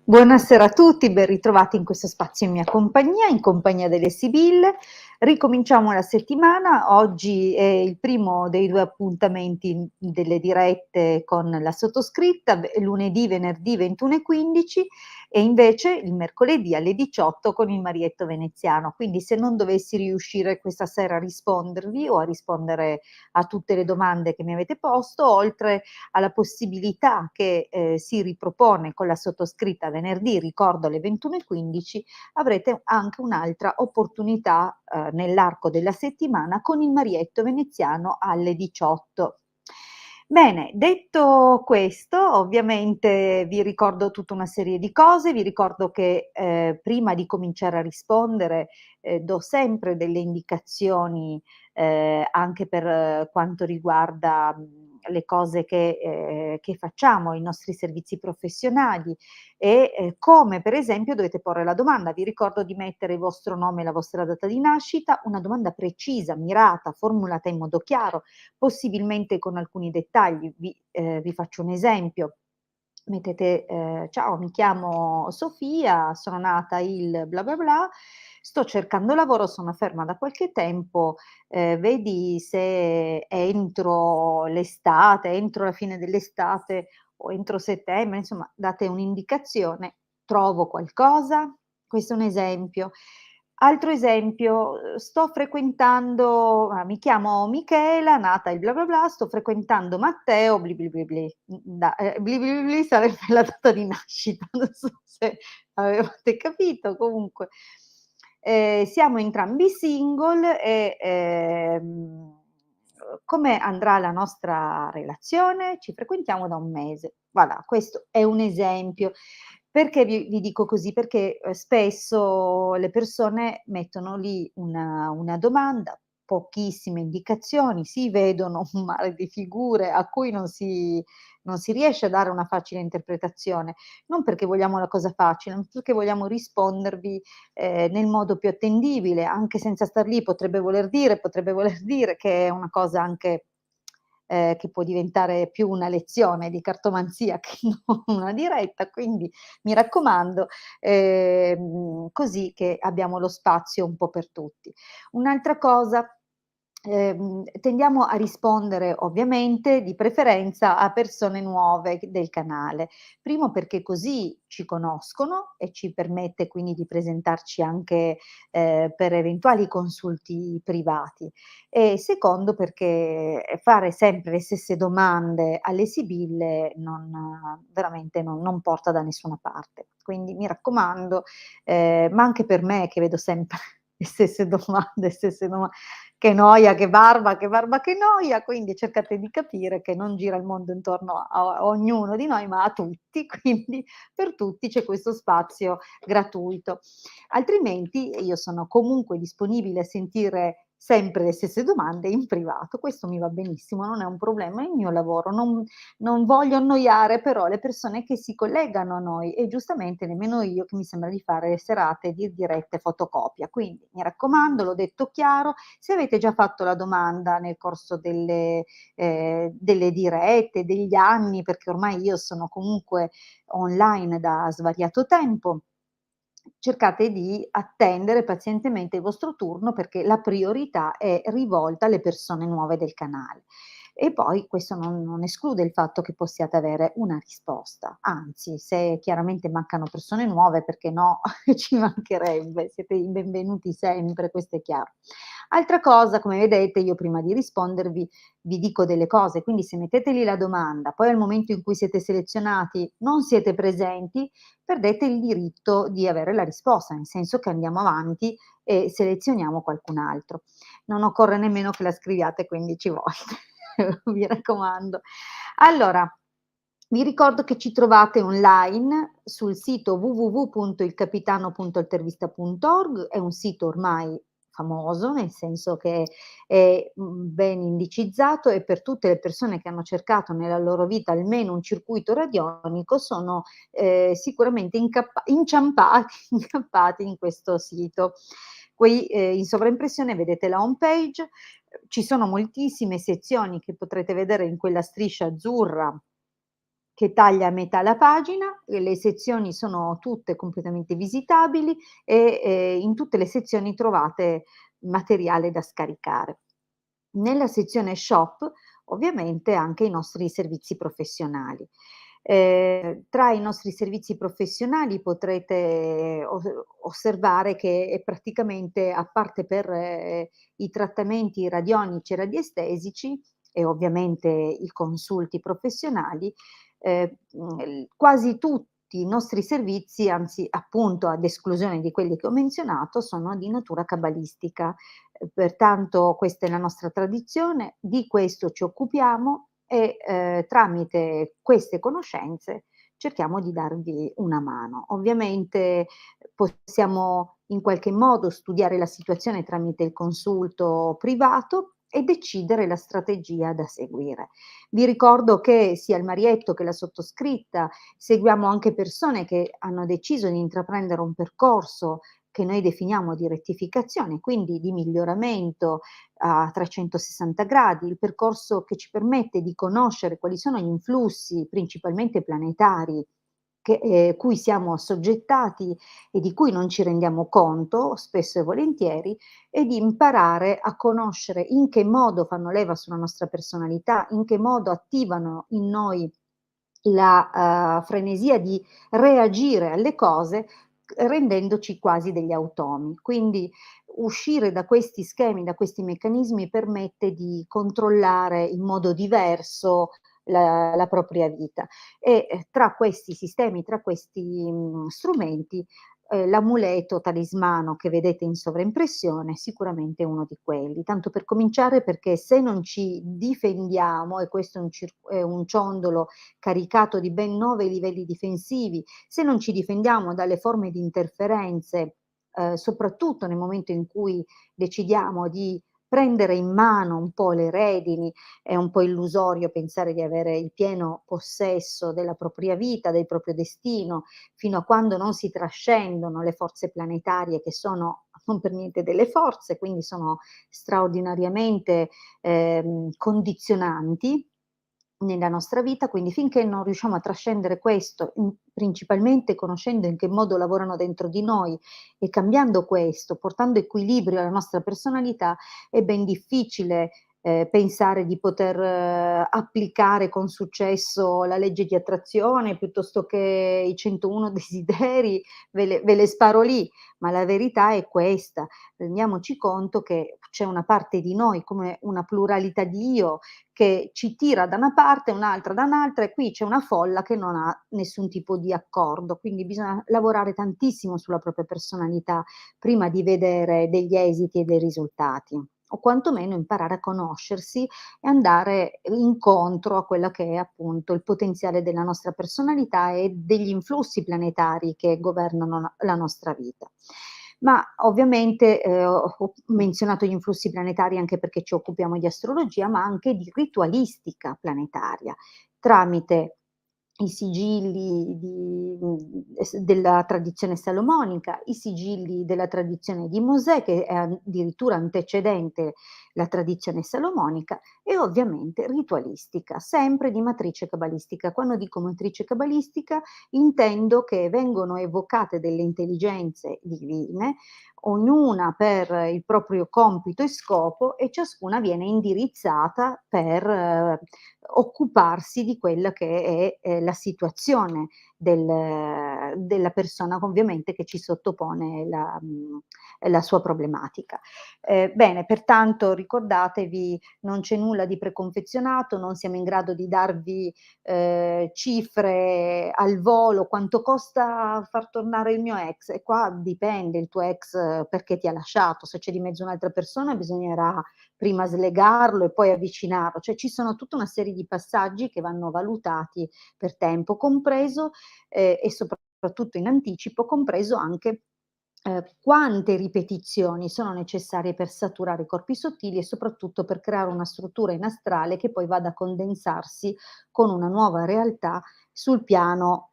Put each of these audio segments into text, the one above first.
Buonasera a tutti, ben ritrovati in questo spazio in compagnia delle Sibille. Ricominciamo la settimana, oggi è il primo dei 2 appuntamenti delle dirette con la sottoscritta, lunedì, venerdì 21:15 e invece il mercoledì alle 18 con il Marietto Veneziano. Quindi se non dovessi riuscire questa sera a rispondervi o a rispondere a tutte le domande che mi avete posto, oltre alla possibilità che si ripropone con la sottoscritta venerdì, ricordo alle 21:15, avrete anche un'altra opportunità nell'arco della settimana con il Marietto Veneziano alle 18. Bene, detto questo, ovviamente vi ricordo tutta una serie di cose, vi ricordo che prima di cominciare a rispondere do sempre delle indicazioni anche per quanto riguarda le cose che facciamo, i nostri servizi professionali e come per esempio dovete porre la domanda. Vi ricordo di mettere il vostro nome e la vostra data di nascita, una domanda precisa, mirata, formulata in modo chiaro, possibilmente con alcuni dettagli. Vi faccio un esempio. Mettete, ciao, mi chiamo Sofia, sono nata il bla bla bla, sto cercando lavoro, sono ferma da qualche tempo, vedi se entro l'estate, entro la fine dell'estate o entro settembre, insomma, date un'indicazione, trovo qualcosa. Questo è un esempio. Altro esempio, sto frequentando mi chiamo Michela, nata il bla bla bla, sto frequentando Matteo bli bli bli bli. Bli bli bli bli sarebbe la data di nascita, non so se avevate capito, comunque. Siamo entrambi single e, come andrà la nostra relazione? Ci frequentiamo da 1 mese. Voilà, questo è un esempio. Perché vi dico così? Perché, spesso le persone mettono lì una domanda, pochissime indicazioni, si vedono un mare di figure a cui non si riesce a dare una facile interpretazione, non perché vogliamo la cosa facile, ma perché vogliamo rispondervi, nel modo più attendibile, anche senza star lì, potrebbe voler dire che è una cosa anche che può diventare più una lezione di cartomanzia che non una diretta, quindi mi raccomando, così che abbiamo lo spazio un po' per tutti. Un'altra cosa, tendiamo a rispondere ovviamente di preferenza a persone nuove del canale. Primo perché così ci conoscono e ci permette quindi di presentarci anche, per eventuali consulti privati. E secondo perché fare sempre le stesse domande alle sibille veramente non porta da nessuna parte. Quindi mi raccomando, ma anche per me che vedo sempre le stesse che noia, che barba, che barba, che noia, quindi cercate di capire che non gira il mondo intorno a ognuno di noi, ma a tutti, quindi per tutti c'è questo spazio gratuito. Altrimenti io sono comunque disponibile a sentire sempre le stesse domande in privato, questo mi va benissimo, non è un problema, è il mio lavoro, non voglio annoiare però le persone che si collegano a noi e giustamente nemmeno io che mi sembra di fare le serate di dirette fotocopia. Quindi mi raccomando, l'ho detto chiaro, se avete già fatto la domanda nel corso delle dirette, degli anni, perché ormai io sono comunque online da svariato tempo, cercate di attendere pazientemente il vostro turno perché la priorità è rivolta alle persone nuove del canale. E poi questo non esclude il fatto che possiate avere una risposta, anzi, se chiaramente mancano persone nuove, perché no, ci mancherebbe, siete i benvenuti sempre, questo è chiaro. Altra cosa, come vedete, io prima di rispondervi vi dico delle cose, quindi se mettete lì la domanda, poi al momento in cui siete selezionati non siete presenti, perdete il diritto di avere la risposta, nel senso che andiamo avanti e selezioniamo qualcun altro. Non occorre nemmeno che la scriviate 15 volte, mi raccomando. Allora, vi ricordo che ci trovate online sul sito www.ilcapitano.altervista.org, è un sito ormai famoso, nel senso che è, ben indicizzato e per tutte le persone che hanno cercato nella loro vita almeno un circuito radionico sono, sicuramente inciampati incappati in questo sito. Qui, in sovraimpressione vedete la home page, ci sono moltissime sezioni che potrete vedere in quella striscia azzurra che taglia a metà la pagina, e le sezioni sono tutte completamente visitabili e, in tutte le sezioni trovate materiale da scaricare. Nella sezione shop, ovviamente anche i nostri servizi professionali. Tra i nostri servizi professionali potrete osservare che è praticamente, a parte per, i trattamenti radionici e radiestesici e ovviamente i consulti professionali, quasi tutti i nostri servizi, anzi appunto ad esclusione di quelli che ho menzionato, sono di natura cabalistica. Pertanto questa è la nostra tradizione, di questo ci occupiamo e, tramite queste conoscenze cerchiamo di darvi una mano. Ovviamente possiamo in qualche modo studiare la situazione tramite il consulto privato e decidere la strategia da seguire. Vi ricordo che sia il Marietto che la sottoscritta seguiamo anche persone che hanno deciso di intraprendere un percorso che noi definiamo di rettificazione, quindi di miglioramento a 360 gradi, il percorso che ci permette di conoscere quali sono gli influssi, principalmente planetari, che cui siamo assoggettati e di cui non ci rendiamo conto, spesso e volentieri, e di imparare a conoscere in che modo fanno leva sulla nostra personalità, in che modo attivano in noi la, frenesia di reagire alle cose, rendendoci quasi degli automi. Quindi uscire da questi schemi, da questi meccanismi permette di controllare in modo diverso la propria vita e, tra questi sistemi, tra questi, strumenti, l'amuleto talismano che vedete in sovraimpressione sicuramente è uno di quelli. Tanto per cominciare, perché se non ci difendiamo, e questo è un ciondolo caricato di ben 9 livelli difensivi, se non ci difendiamo dalle forme di interferenze, soprattutto nel momento in cui decidiamo di prendere in mano un po' le redini, è un po' illusorio pensare di avere il pieno possesso della propria vita, del proprio destino, fino a quando non si trascendono le forze planetarie che sono non per niente delle forze, quindi sono straordinariamente, condizionanti nella nostra vita, quindi finché non riusciamo a trascendere questo, principalmente conoscendo in che modo lavorano dentro di noi e cambiando questo, portando equilibrio alla nostra personalità, è ben difficile, pensare di poter applicare con successo la legge di attrazione, piuttosto che i 101 desideri, ve le sparo lì, ma la verità è questa. Rendiamoci conto che c'è una parte di noi, come una pluralità di io, che ci tira da una parte, un'altra da un'altra e qui c'è una folla che non ha nessun tipo di accordo. Quindi bisogna lavorare tantissimo sulla propria personalità prima di vedere degli esiti e dei risultati, o quantomeno imparare a conoscersi e andare incontro a quella che è appunto il potenziale della nostra personalità e degli influssi planetari che governano la nostra vita. Ma ovviamente, ho menzionato gli influssi planetari anche perché ci occupiamo di astrologia, ma anche di ritualistica planetaria, tramite i sigilli della tradizione salomonica, i sigilli della tradizione di Mosè, che è addirittura antecedente la tradizione salomonica, e ovviamente ritualistica, sempre di matrice cabalistica. Quando dico matrice cabalistica intendo che vengono evocate delle intelligenze divine, ognuna per il proprio compito e scopo, e ciascuna viene indirizzata per occuparsi di quella che è, la situazione della persona ovviamente che ci sottopone la sua problematica. Bene, pertanto ricordatevi, non c'è nulla di preconfezionato, non siamo in grado di darvi, cifre al volo, quanto costa far tornare il mio ex, e qua dipende il tuo ex perché ti ha lasciato, se c'è di mezzo un'altra persona bisognerà prima slegarlo e poi avvicinarlo, cioè ci sono tutta una serie di passaggi che vanno valutati per tempo compreso, e soprattutto in anticipo, compreso anche quante ripetizioni sono necessarie per saturare i corpi sottili e soprattutto per creare una struttura in astrale che poi vada a condensarsi con una nuova realtà sul piano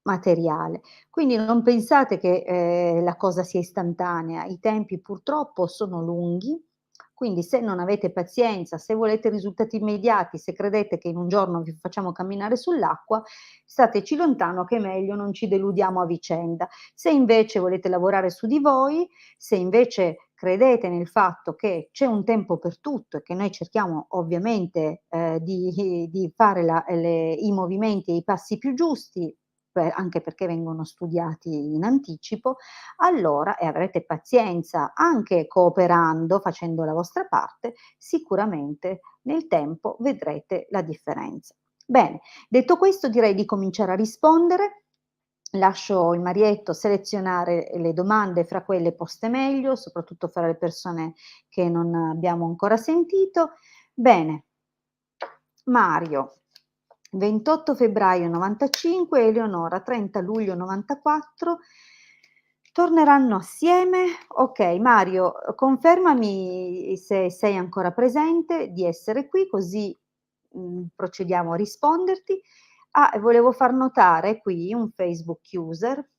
materiale. Quindi non pensate che, la cosa sia istantanea, i tempi purtroppo sono lunghi, Quindi se non avete pazienza, se volete risultati immediati, se credete che in un giorno vi facciamo camminare sull'acqua, stateci lontano che è meglio, non ci deludiamo a vicenda. Se invece volete lavorare su di voi, se invece credete nel fatto che c'è un tempo per tutto e che noi cerchiamo ovviamente, di fare i movimenti e i passi più giusti, anche perché vengono studiati in anticipo, allora, e avrete pazienza anche cooperando, facendo la vostra parte, sicuramente nel tempo vedrete la differenza. Bene, detto questo direi di cominciare a rispondere. Lascio il Marietto selezionare le domande fra quelle poste meglio, soprattutto fra le persone che non abbiamo ancora sentito. Bene, Mario, 28 febbraio 95, Eleonora 30 luglio 94. Torneranno assieme? Okay, Mario, confermami se sei ancora presente di essere qui, così, procediamo a risponderti. Ah, e volevo far notare qui un Facebook user.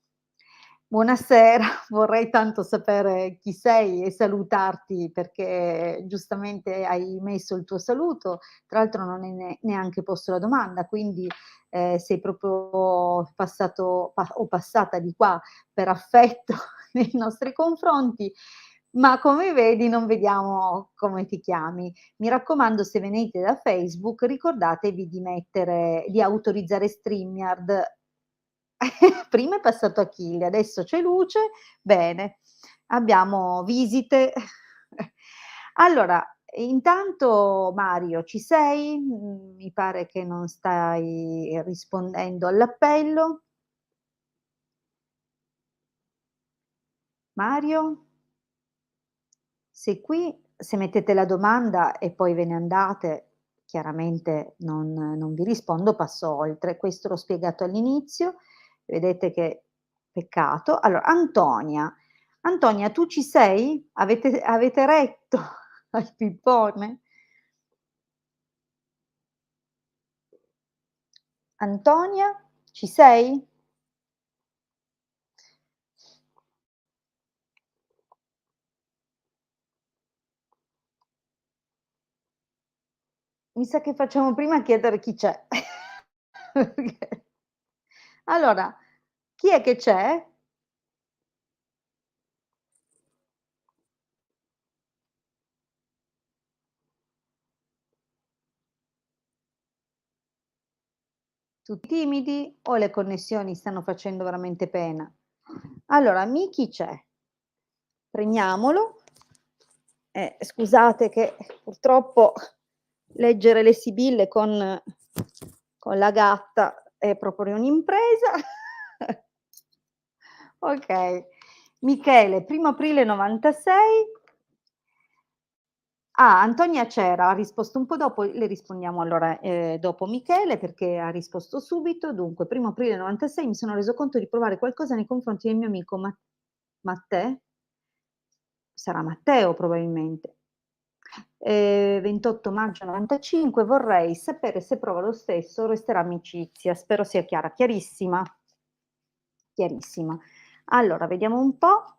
Buonasera, vorrei tanto sapere chi sei e salutarti perché giustamente hai messo il tuo saluto, tra l'altro non hai neanche posto la domanda, quindi, sei proprio passato o passata di qua per affetto nei nostri confronti, ma come vedi non vediamo come ti chiami. Mi raccomando, se venite da Facebook ricordatevi di autorizzare StreamYard. Prima è passato Achille, adesso c'è luce, bene, abbiamo visite. Allora, intanto Mario ci sei? Mi pare che non stai rispondendo all'appello. Mario? Sei qui? Se mettete la domanda e poi ve ne andate, chiaramente non vi rispondo, passo oltre. Questo l'ho spiegato all'inizio, vedete che peccato. Allora, Antonia. Antonia, tu ci sei? Avete retto al pippone? Antonia, ci sei? Mi sa che facciamo prima a chiedere chi c'è. Perché allora, chi è che c'è? Tutti timidi o le connessioni stanno facendo veramente pena? Allora, Miki c'è. Premiamolo. Scusate che purtroppo leggere le sibille con la gatta è proprio un'impresa. Okay. Michele, 1° aprile '96. Ah, Antonia c'era, ha risposto un po' dopo, le rispondiamo allora, dopo Michele perché ha risposto subito. Dunque, 1° aprile '96 mi sono reso conto di provare qualcosa nei confronti del mio amico Mattè? Sarà Matteo probabilmente. 28 maggio '95, vorrei sapere se prova lo stesso o resterà amicizia. Spero sia chiara. Chiarissima, chiarissima. Allora, vediamo un po'.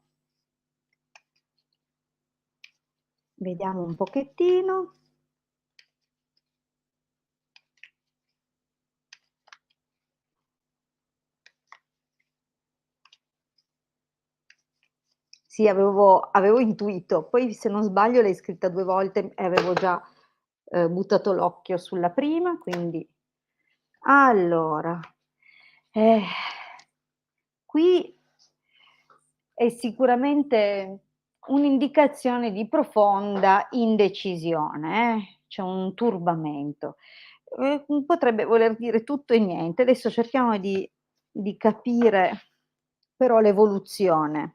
Vediamo un pochettino. Sì, avevo intuito, poi se non sbaglio l'hai scritta 2 volte e avevo già, buttato l'occhio sulla prima, quindi allora, eh, qui è sicuramente un'indicazione di profonda indecisione, c'è un turbamento. Potrebbe voler dire tutto e niente. Adesso cerchiamo di capire però l'evoluzione.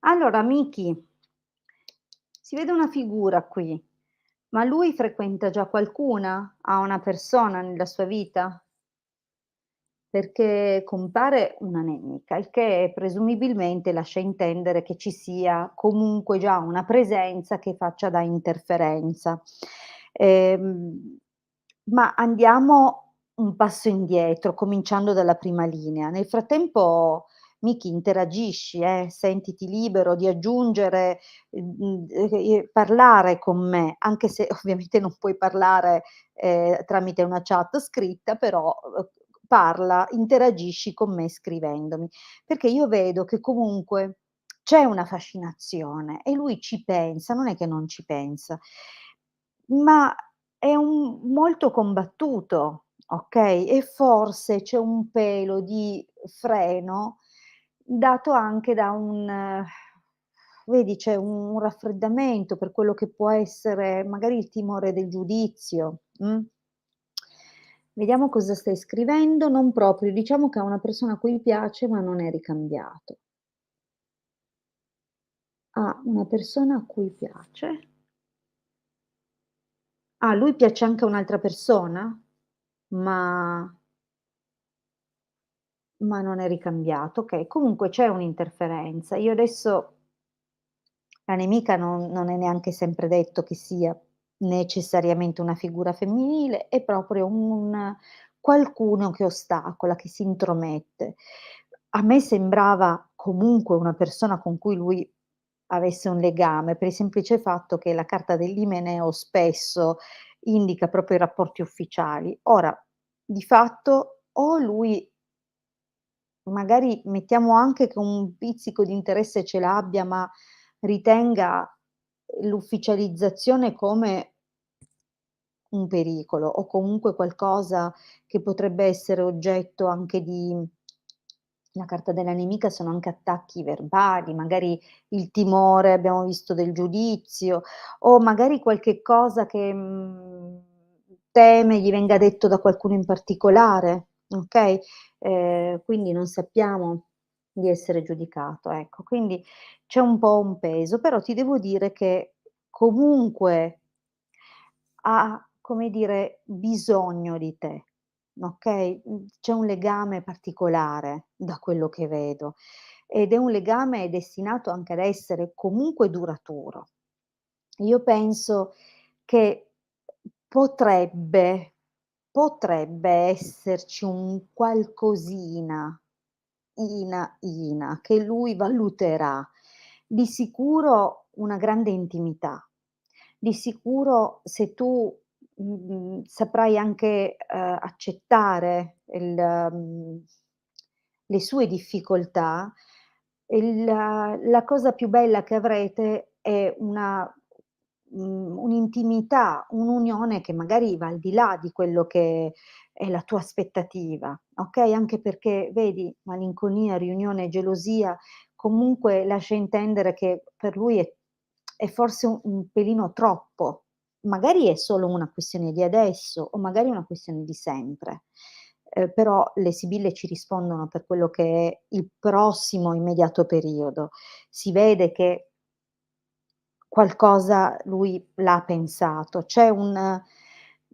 Allora Miki, si vede una figura qui, ma lui frequenta già qualcuna? Ha una persona nella sua vita? perché compare una nemica, il che presumibilmente lascia intendere che ci sia comunque già una presenza che faccia da interferenza. Ehm, ma andiamo un passo indietro, cominciando dalla prima linea. Nel frattempo Miki interagisci, sentiti libero di aggiungere, parlare con me, anche se ovviamente non puoi parlare, tramite una chat scritta, però, parla, interagisci con me scrivendomi, perché io vedo che comunque c'è una fascinazione e lui ci pensa, non è che non ci pensa, ma è un molto combattuto, okay, e forse c'è un pelo di freno dato anche da un vedi c'è un raffreddamento per quello che può essere magari il timore del giudizio, Vediamo cosa stai scrivendo, non proprio, diciamo che è una persona a cui piace ma non è ricambiato. Ah, una persona a cui piace. Ah, lui piace anche a un'altra persona? Ma non è ricambiato, okay. Comunque c'è un'interferenza. Io adesso la nemica non è neanche sempre detto che sia necessariamente una figura femminile, è proprio un qualcuno che ostacola, che si intromette. A me sembrava comunque una persona con cui lui avesse un legame, per il semplice fatto che la carta dell'Imeneo spesso indica proprio i rapporti ufficiali. Ora, di fatto o lui magari mettiamo anche che un pizzico di interesse ce l'abbia, ma ritenga l'ufficializzazione come un pericolo o comunque qualcosa che potrebbe essere oggetto anche di la carta della nemica sono anche attacchi verbali, magari il timore, abbiamo visto, del giudizio o magari qualche cosa che, teme gli venga detto da qualcuno in particolare, okay, quindi non sappiamo di essere giudicato, ecco. Quindi c'è un po' un peso, però ti devo dire che comunque ha, come dire, bisogno di te, okay, c'è un legame particolare da quello che vedo ed è un legame destinato anche ad essere comunque duraturo. Io penso che potrebbe potrebbe esserci un qualcosina che lui valuterà. Di sicuro una grande intimità. Di sicuro se tu, saprai anche, accettare le sue difficoltà, la cosa più bella che avrete è un'intimità, un'unione che magari va al di là di quello che è la tua aspettativa, okay, anche perché vedi, malinconia, riunione, gelosia, comunque lascia intendere che per lui è forse un pelino troppo. Magari è solo una questione di adesso o magari una questione di sempre, però le sibille ci rispondono per quello che è il prossimo immediato periodo. Si vede che qualcosa lui l'ha pensato, c'è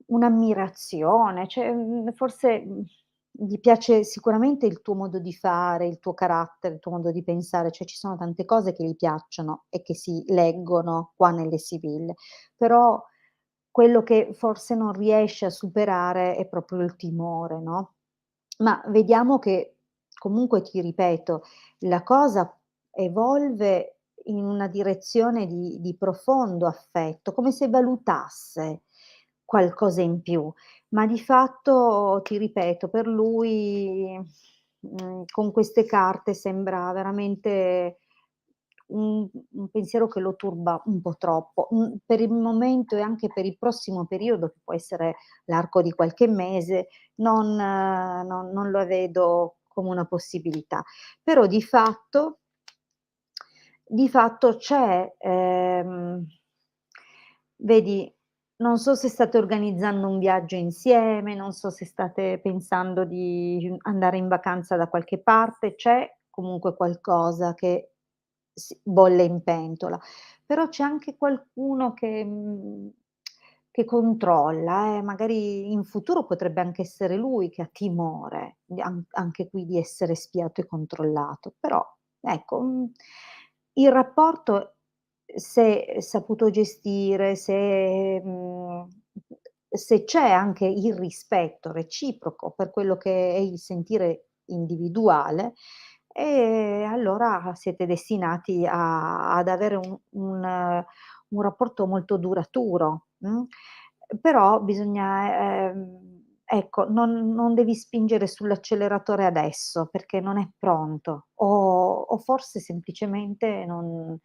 un'ammirazione, c'è, forse, gli piace sicuramente il tuo modo di fare, il tuo carattere, il tuo modo di pensare, cioè ci sono tante cose che gli piacciono e che si leggono qua nelle sibille, però quello che forse non riesce a superare è proprio il timore, no, ma vediamo che comunque ti ripeto, la cosa evolve in una direzione di profondo affetto, come se valutasse qualcosa in più, ma di fatto, ti ripeto, per lui, con queste carte sembra veramente un pensiero che lo turba un po' troppo. Per il momento e anche per il prossimo periodo, che può essere l'arco di qualche mese, non la vedo come una possibilità. Però di fatto c'è, vedi, non so se state organizzando un viaggio insieme, non so se state pensando di andare in vacanza da qualche parte, c'è comunque qualcosa che bolle in pentola. Però c'è anche qualcuno che, che controlla, magari in futuro potrebbe anche essere lui che ha timore di anche qui di essere spiato e controllato. Però ecco, il rapporto se saputo gestire, se c'è anche il rispetto reciproco per quello che è il sentire individuale, allora siete destinati ad avere un rapporto molto duraturo, però bisogna, ecco, non devi spingere sull'acceleratore adesso, perché non è pronto, o forse semplicemente non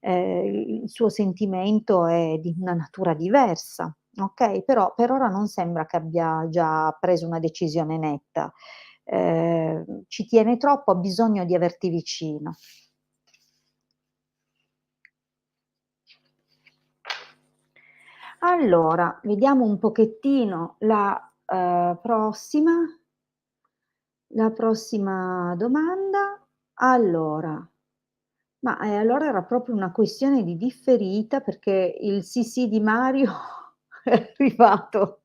il suo sentimento è di una natura diversa, okay, però per ora non sembra che abbia già preso una decisione netta. Ci tiene troppo, ha bisogno di averti vicino. Allora, vediamo un pochettino la prossima domanda. Allora, allora era proprio una questione di differita perché il sì, sì di Mario è arrivato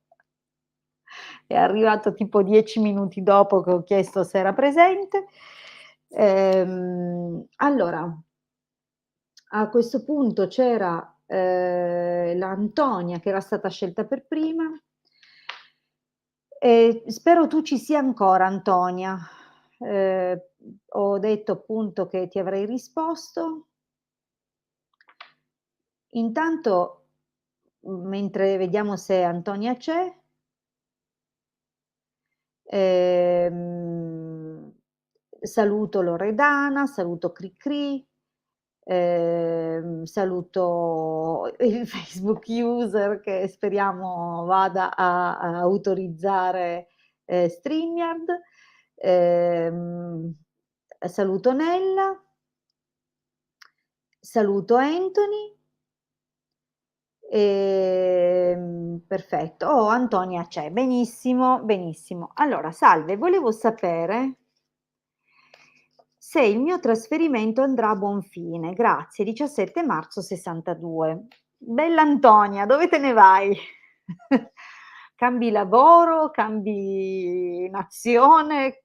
è arrivato tipo 10 minuti dopo che ho chiesto se era presente. Allora, a questo punto c'era, la Antonia che era stata scelta per prima. Spero tu ci sia ancora Antonia. Ehm, Ho detto appunto che ti avrei risposto. Intanto, mentre vediamo se Antonia c'è, ehm, saluto Loredana, saluto Cricri, saluto il Facebook user che speriamo vada a autorizzare, StreamYard, ehm, saluto Nella, saluto Anthony. Perfetto. Oh, Antonia c'è. Benissimo, benissimo. Allora, salve, volevo sapere se il mio trasferimento andrà a buon fine. Grazie, 17 marzo 62. Bella Antonia, dove te ne vai? Cambi lavoro, cambi nazione?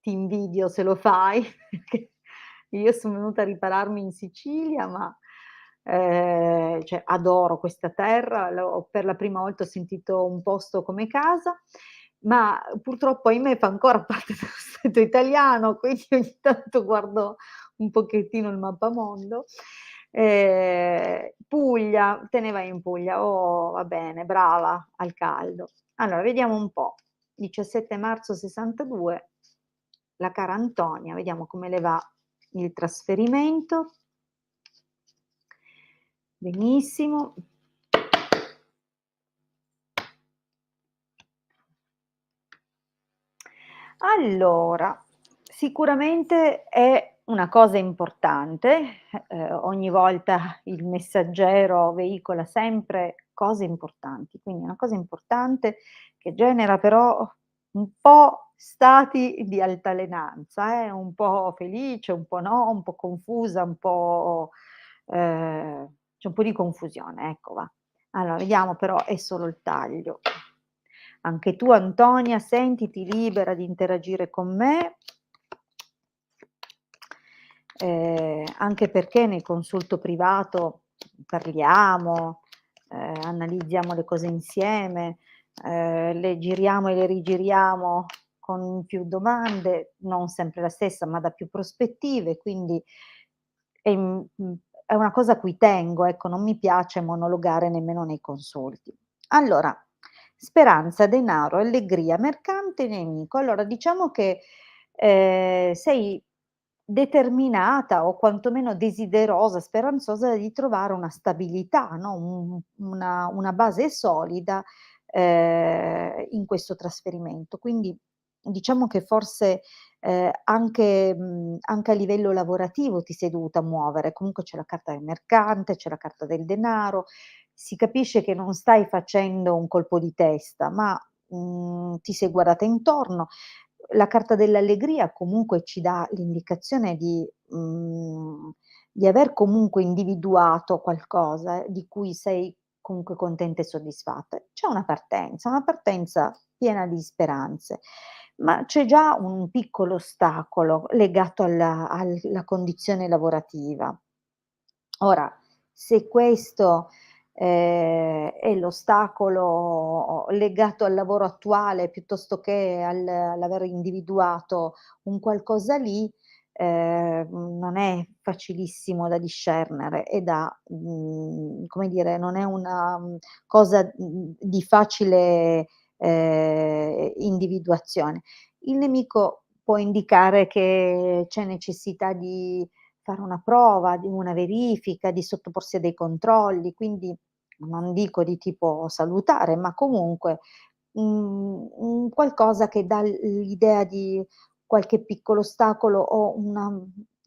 Ti invidio se lo fai, perché io son venuta a ripararmi in Sicilia, ma, cioè adoro questa terra, l'ho per la prima volta ho sentito un posto come casa, ma purtroppo ahimè fa ancora parte dello Stato italiano, quindi ogni tanto guardo un pochettino il mappamondo. Puglia, te ne vai in Puglia, oh va bene, brava, al caldo. Allora vediamo un po', 17 marzo '62, la cara Antonia, vediamo come le va il trasferimento. Benissimo. Allora, sicuramente è una cosa importante, ogni volta il messaggero veicola sempre cose importanti, quindi una cosa importante che genera però un po' stati di altalenanza, un po' felice, un po' no, un po' confusa, un po' c'è un po' di confusione, ecco va. Allora vediamo però è solo il taglio. Anche tu Antonia sentiti libera di interagire con me, anche perché nel consulto privato parliamo, analizziamo le cose insieme, le giriamo e le rigiriamo con più domande, non sempre la stessa, ma da più prospettive, quindi è una cosa a cui tengo, ecco, non mi piace monologare nemmeno nei consulti. Allora, speranza, denaro, allegria, mercante, nemico. Allora diciamo che, sei determinata o quantomeno desiderosa, speranzosa di trovare una stabilità, no, una base solida, in questo trasferimento. Quindi diciamo che forse, anche a livello lavorativo ti sei dovuta muovere. Comunque c'è la carta del mercante, c'è la carta del denaro, si capisce che non stai facendo un colpo di testa, ma, ti sei guardata intorno. La carta dell'allegria comunque ci dà l'indicazione di aver comunque individuato qualcosa di cui sei comunque contenta e soddisfatta. C'è una partenza piena di speranze, ma c'è già un piccolo ostacolo legato alla condizione lavorativa. Ora, se questo, è l'ostacolo legato al lavoro attuale piuttosto che all'aver individuato un qualcosa lì, non è facilissimo da discernere e come dire, non è una, cosa, di facile, individuazione. Il nemico può indicare che c'è necessità di fare una prova, di una verifica, di sottoporsi a dei controlli, quindi non dico di tipo salutare, ma comunque, un qualcosa che dà l'idea di qualche piccolo ostacolo o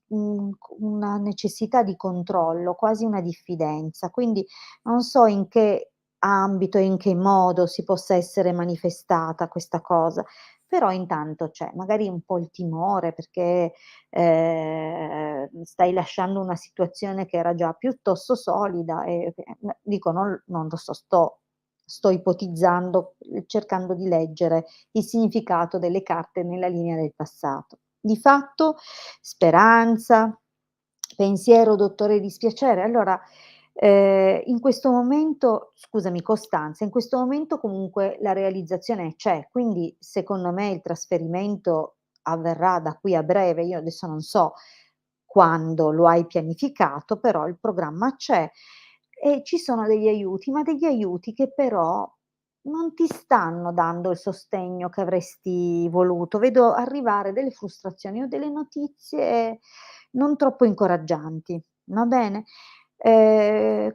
una necessità di controllo, quasi una diffidenza. Quindi non so in che ambito e in che modo si possa essere manifestata questa cosa, però intanto c'è. Magari un po' il timore perché, stai lasciando una situazione che era già piuttosto solida dico non lo so, sto ipotizzando, cercando di leggere il significato delle carte nella linea del passato. Di fatto speranza, pensiero, dottore dispiacere. Allora, in questo momento scusami, costanza, in questo momento comunque la realizzazione c'è, quindi secondo me il trasferimento avverrà da qui a breve. Io adesso non so quando lo hai pianificato, però il programma c'è e ci sono degli aiuti, ma degli aiuti che però non ti stanno dando il sostegno che avresti voluto. Vedo arrivare delle frustrazioni o delle notizie non troppo incoraggianti, va bene?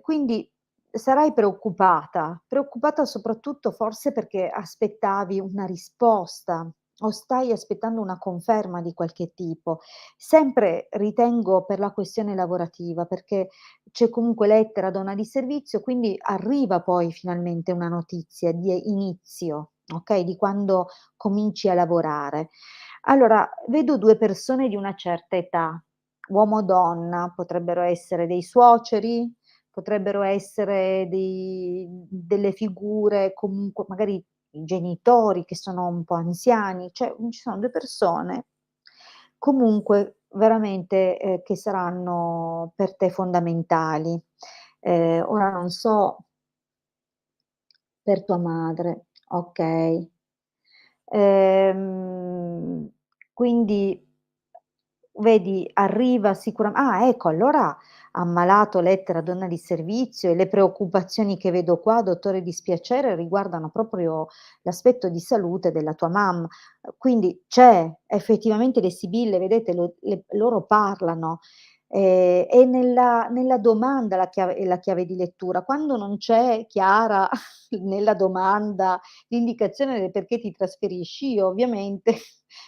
Quindi sarai preoccupata, preoccupata soprattutto forse perché aspettavi una risposta o stai aspettando una conferma di qualche tipo. Sempre ritengo per la questione lavorativa, perché c'è comunque lettera, donna di servizio, quindi arriva poi finalmente una notizia di inizio, okay, di quando cominci a lavorare. Allora, vedo 2 persone di una certa età, uomo o donna, potrebbero essere dei suoceri, potrebbero essere delle figure comunque magari i genitori che sono un po' anziani, cioè, ci sono 2 persone comunque veramente, che saranno per te fondamentali. Ora non so per tua madre, okay. Ehm, quindi vedi arriva ecco allora ammalato, lettera, donna di servizio e le preoccupazioni che vedo qua, dottore dispiacere, riguardano proprio l'aspetto di salute della tua mamma. Quindi c'è effettivamente le sibille, vedete loro parlano, è nella domanda la chiave di lettura. Quando non c'è chiara nella domanda l'indicazione del perché ti trasferisci, io ovviamente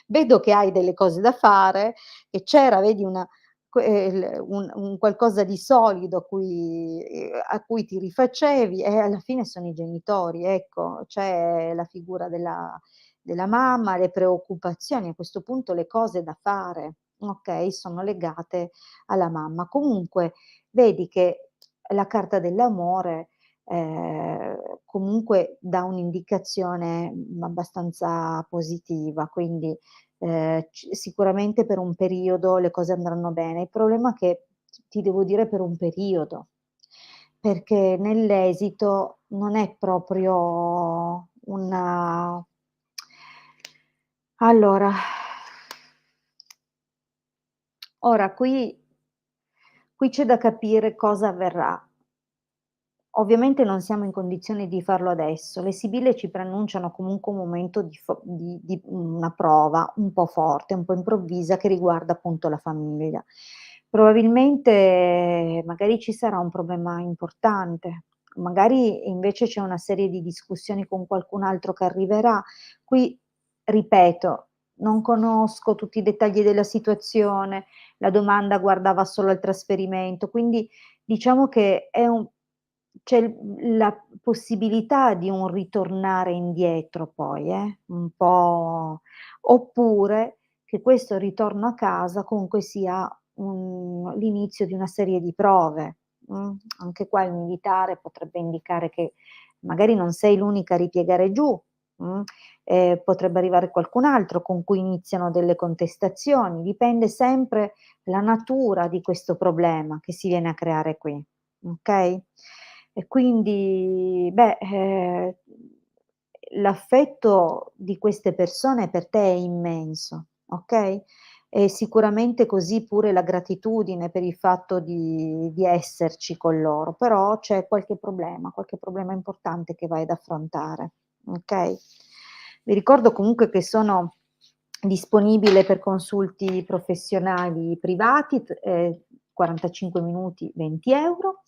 vedo che hai delle cose da fare, che c'era vedi una il un qualcosa di solido a cui ti rifacevi e alla fine sono i genitori, ecco. C'è la figura della mamma, le preoccupazioni, a questo punto le cose da fare, okay, sono legate alla mamma. Comunque vedi che la carta dell'amore, comunque dà un'indicazione, abbastanza positiva, quindi sicuramente per un periodo le cose andranno bene. Il problema è che ti devo dire per un periodo, perché nell'esito non è proprio una allora, ora qui c'è da capire cosa avverrà. Ovviamente non siamo in condizione di farlo adesso. Le sibille ci preannunciano comunque un momento di una prova un po' forte, un po' improvvisa che riguarda appunto la famiglia. Probabilmente magari ci sarà un problema importante, magari invece c'è una serie di discussioni con qualcun altro che arriverà. Qui, ripeto, non conosco tutti i dettagli della situazione, la domanda guardava solo al trasferimento, quindi diciamo che è un c'è la possibilità di un ritornare indietro poi, un po' oppure che questo ritorno a casa comunque sia l'inizio di una serie di prove, Anche qua il militare potrebbe indicare che magari non sei l'unica a ripiegare giù, mh, potrebbe arrivare qualcun altro con cui iniziano delle contestazioni, dipende sempre la natura di questo problema che si viene a creare qui, okay? E quindi, beh, l'affetto di queste persone per te è immenso, okay? E sicuramente così pure la gratitudine per il fatto di esserci con loro, però c'è qualche problema importante che vai ad affrontare, okay? Vi ricordo comunque che sono disponibile per consulti professionali privati, 45 minuti, 20 €.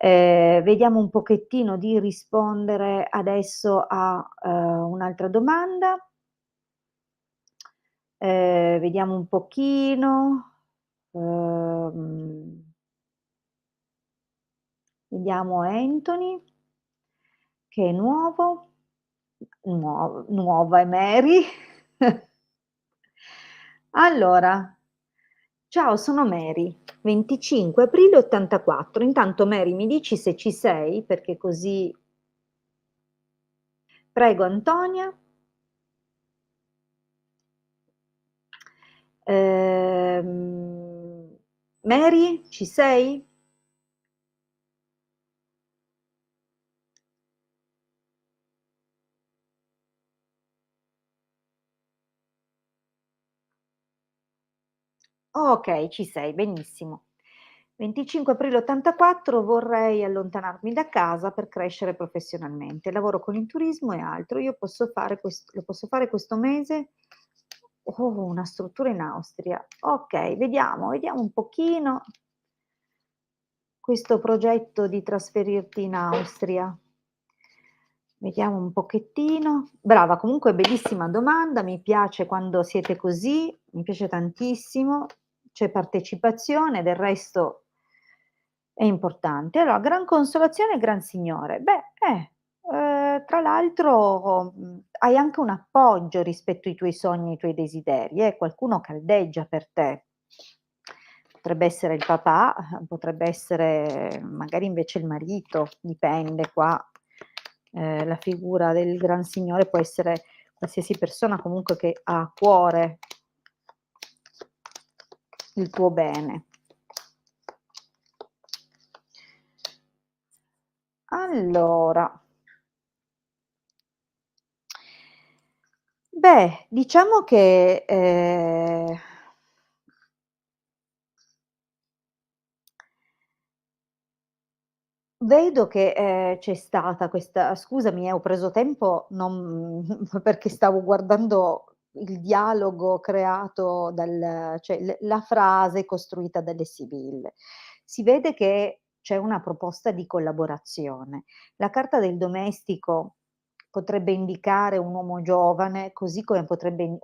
Vediamo un pochettino di rispondere adesso a, un'altra domanda. Vediamo un pochino, vediamo Anthony, che è nuovo. Nuova è Mary. Allora, ciao, sono Mary, 25 aprile '84. Intanto Mary mi dici se ci sei, perché così prego Antonia. Mary, ci sei? Okay, ci sei, benissimo. 25 aprile '84, vorrei allontanarmi da casa per crescere professionalmente. Lavoro con il turismo e altro. Io posso fare lo posso fare questo mese? Oh, una struttura in Austria. Okay, vediamo un pochino questo progetto di trasferirti in Austria. Vediamo un pochettino. Brava, comunque bellissima domanda, mi piace quando siete così, mi piace tantissimo, c'è partecipazione, del resto è importante. Allora, gran consolazione e gran signore. Beh, tra l'altro, hai anche un appoggio rispetto ai tuoi sogni e ai tuoi desideri, qualcuno caldeggia per te. Potrebbe essere il papà, potrebbe essere magari invece il marito, dipende qua. La figura del gran signore può essere qualsiasi persona comunque che ha a cuore il tuo bene. Allora, beh, diciamo che, vedo che, c'è stata questa scusami, ho preso tempo non perché stavo guardando il dialogo creato cioè la frase costruita dalle Sibille. Si vede che c'è una proposta di collaborazione. La carta del domestico potrebbe indicare un uomo giovane, così come potrebbe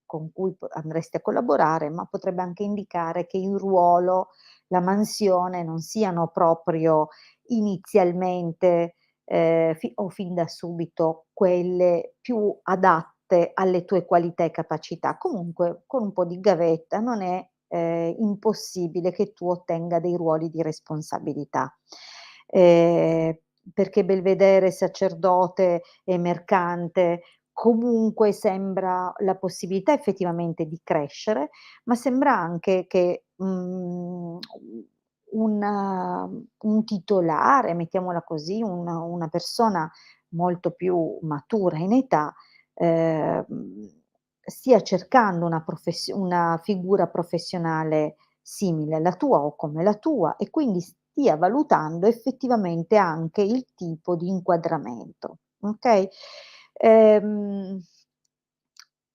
con cui andresti a collaborare, ma potrebbe anche indicare che il ruolo, la mansione non siano proprio inizialmente, o fin da subito quelle più adatte alle tue qualità e capacità. Comunque con un po' di gavetta non è, impossibile che tu ottenga dei ruoli di responsabilità. Ehm, Perché belvedere, sacerdote e mercante, comunque sembra la possibilità effettivamente di crescere, ma sembra anche che, un titolare, mettiamola così, una persona molto più matura in età, ehm, stia cercando una figura professionale simile alla tua o come la tua e quindi stia valutando effettivamente anche il tipo di inquadramento, okay? Ehm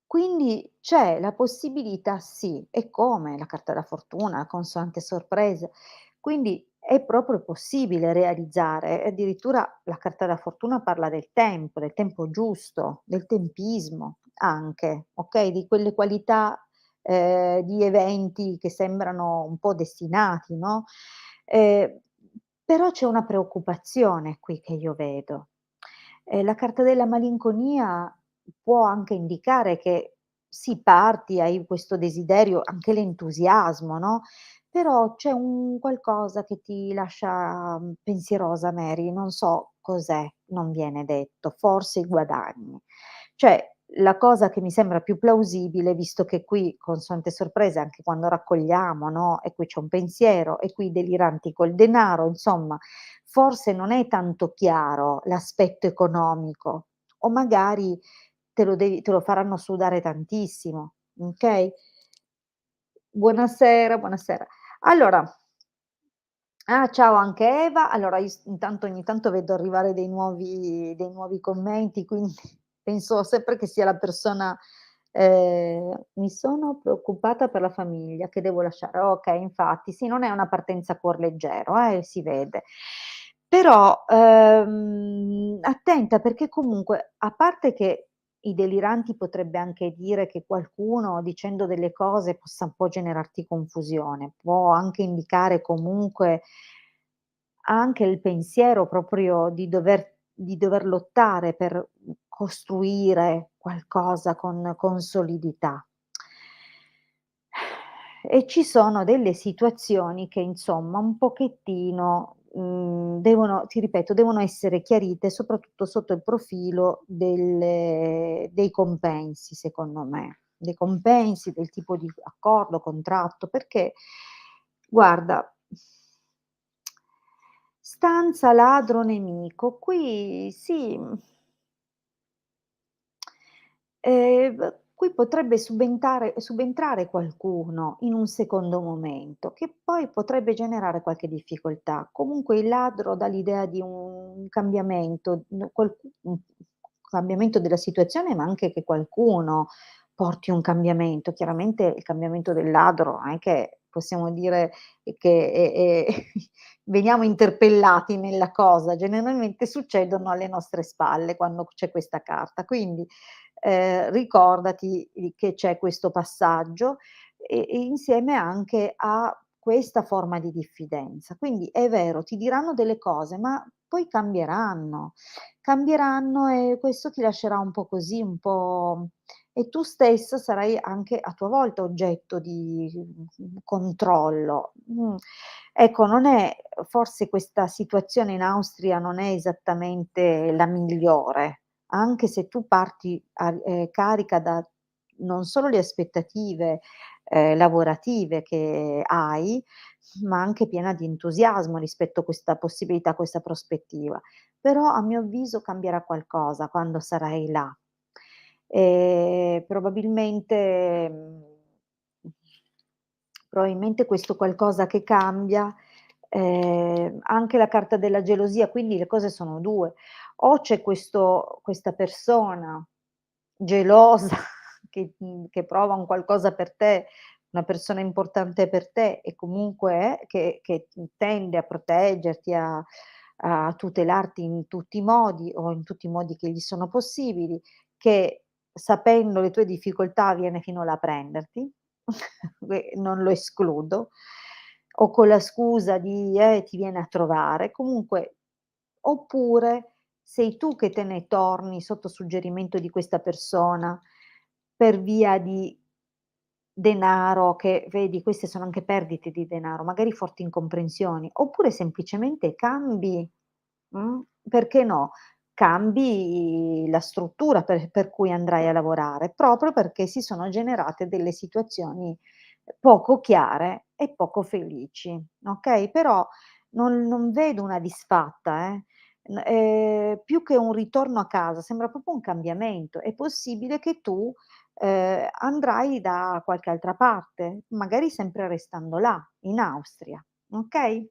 quindi c'è la possibilità sì, e come? La carta da fortuna, la consonante sorpresa. Quindi è proprio possibile realizzare, e addirittura la carta da fortuna parla del tempo giusto, del tempismo anche, okay, di quelle qualità, di eventi che sembrano un po' destinati, no, ehm, però c'è una preoccupazione qui che io vedo. La carta della malinconia può anche indicare che sì, parti, hai questo desiderio, anche l'entusiasmo, no, però c'è un qualcosa che ti lascia, pensierosa Mary, non so cos'è, non viene detto, forse i guadagni. Cioè, la cosa che mi sembra più plausibile, visto che qui con Sante Sorprese anche quando raccogliamo, no, e qui c'è un pensiero, e qui i deliranti col denaro, insomma, forse non è tanto chiaro l'aspetto economico, o magari te lo faranno sudare tantissimo, okay? Buonasera, buonasera. Allora ciao anche Eva. Allora io intanto ogni tanto vedo arrivare dei nuovi commenti, quindi penso sempre che sia la persona "Mi sono preoccupata per la famiglia che devo lasciare". Okay, infatti, sì, non è una partenza a cuor leggero, si vede. Però, attenta perché comunque, a parte che i deliranti potrebbe anche dire che qualcuno dicendo delle cose possa un po' generarti confusione, può anche indicare comunque anche il pensiero proprio di dover lottare per, costruire qualcosa con solidità. E ci sono delle situazioni che insomma un pochettino, devono ti ripeto, devono essere chiarite soprattutto sotto il profilo dei compensi secondo me. Dei compensi, del tipo di accordo, contratto, perché guarda, stanza ladro nemico, qui sì, qui potrebbe subentrare qualcuno in un secondo momento, che poi potrebbe generare qualche difficoltà. Comunque il ladro dà l'idea di un cambiamento, cambiamento della situazione, ma anche che qualcuno porti un cambiamento. Chiaramente il cambiamento del ladro non è che possiamo dire che veniamo interpellati nella cosa, generalmente succedono alle nostre spalle quando c'è questa carta. Quindi ricordati di che c'è questo passaggio e insieme anche a questa forma di diffidenza. Quindi è vero, ti diranno delle cose, ma poi cambieranno. Cambieranno e questo ti lascerà un po' così, un po' e tu stessa sarai anche a tua volta oggetto di, controllo. Ecco, non è forse questa situazione in Austria non è esattamente la migliore, anche se tu parti carica da non solo le aspettative, lavorative che hai, ma anche piena di entusiasmo rispetto a questa possibilità, a questa prospettiva. Però a mio avviso cambierà qualcosa quando sarai là. Probabilmente probabilmente questo qualcosa che cambia, anche la carta della gelosia, quindi le cose sono 2: o c'è questa persona gelosa che prova un qualcosa per te, una persona importante per te e comunque che tende a proteggerti, a tutelarti in tutti i modi o in tutti i modi che gli sono possibili, che sapendo le tue difficoltà viene fino là a prenderti, beh, non lo escludo, o con la scusa di ti viene a trovare, comunque oppure sei tu che te ne torni sotto suggerimento di questa persona per via di denaro che vedi, queste sono anche perdite di denaro, magari forti incomprensioni, oppure semplicemente cambi, perché no, cambi la struttura per cui andrai a lavorare, proprio perché si sono generate delle situazioni poco chiare e poco felici, okay, però non vedo una disfatta, più che un ritorno a casa, sembra proprio un cambiamento. È possibile che tu andrai da qualche altra parte, magari sempre restando là, in Austria, okay?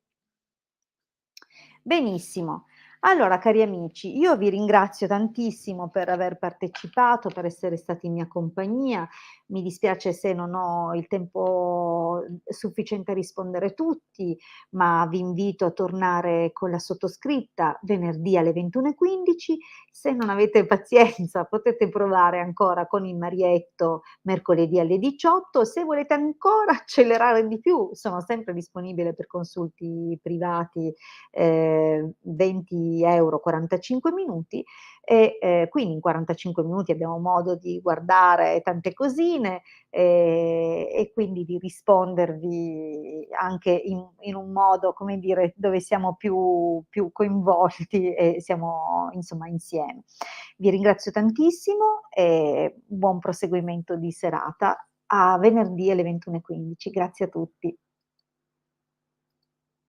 Benissimo. Allora, cari amici, io vi ringrazio tantissimo per aver partecipato, per essere stati in mia compagnia. Mi dispiace se non ho il tempo sufficiente a rispondere tutti, ma vi invito a tornare con la sottoscritta venerdì alle 21:15. Se non avete pazienza, potete provare ancora con il Marietto mercoledì alle 18. Se volete ancora accelerare di più, sono sempre disponibile per consulti privati 20 €, 45 minuti e, quindi in 45 minuti abbiamo modo di guardare tante cosine, e quindi di rispondervi anche in un modo, come dire, dove siamo più coinvolti e siamo insomma insieme. Vi ringrazio tantissimo e buon proseguimento di serata. A venerdì alle 21:15. Grazie a tutti.